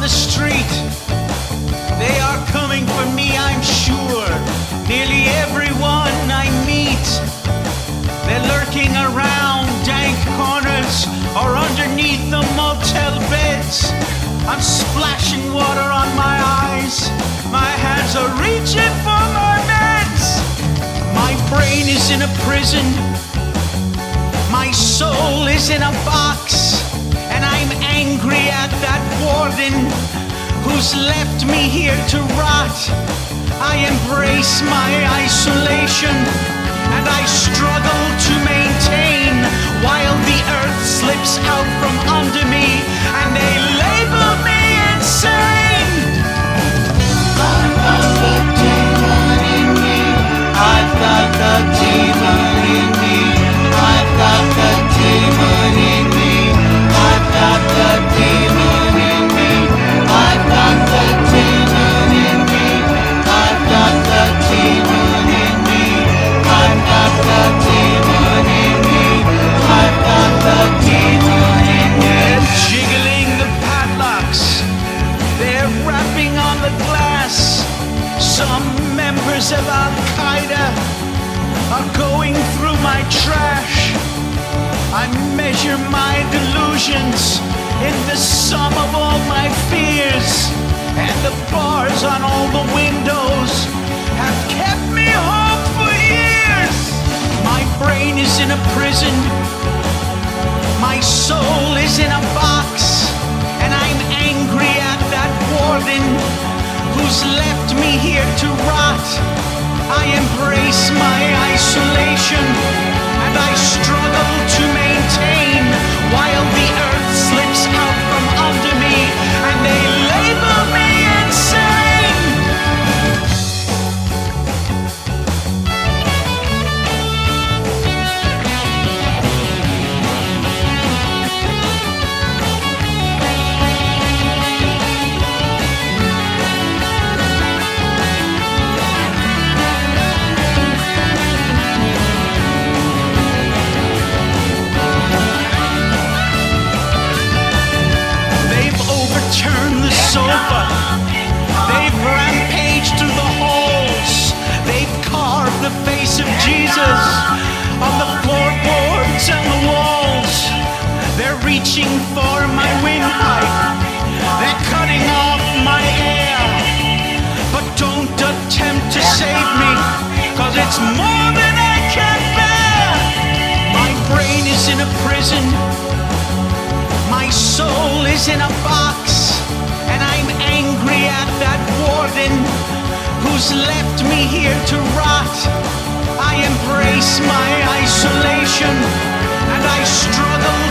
the street. They are coming for me, I'm sure. Nearly everyone I meet, they're lurking around dank corners or underneath the motel beds. I'm splashing water on my eyes. My hands are reaching for my meds. My brain is in a prison. My soul is in a box. And I'm angry at that warden who's left me here to rot. I embrace my isolation and I struggle to maintain while the earth slips out from under me and they label me insane. I've got the demon in me. I've got the demon in me. I've got the demon in me. I've got the demon in me. I've got the demon in me. I've got the demon in me. I've got the demon in me. I've got the demon in me. They're jiggling the padlocks. They're rapping on the glass. Some members of Qaeda are going through my trash. I measure my delusions in the sum of all my fears, and the bars on all the windows have kept me home for years. My brain is in a prison. My soul is in a box, and I'm angry at that warden who's left me here to rot. I embrace my isolation and I struggle to maintain while the earth slips out from under me and they label me insane. Turn the sofa. They've rampaged through the halls. They've carved the face of Jesus on the floorboards and the walls. They're reaching for my windpipe. They're cutting off my air. But don't attempt to save me, 'cause it's more than I can bear. My brain is in a prison. My soul is in a box, and I'm angry at that warden who's left me here to rot. I embrace my isolation, and I struggle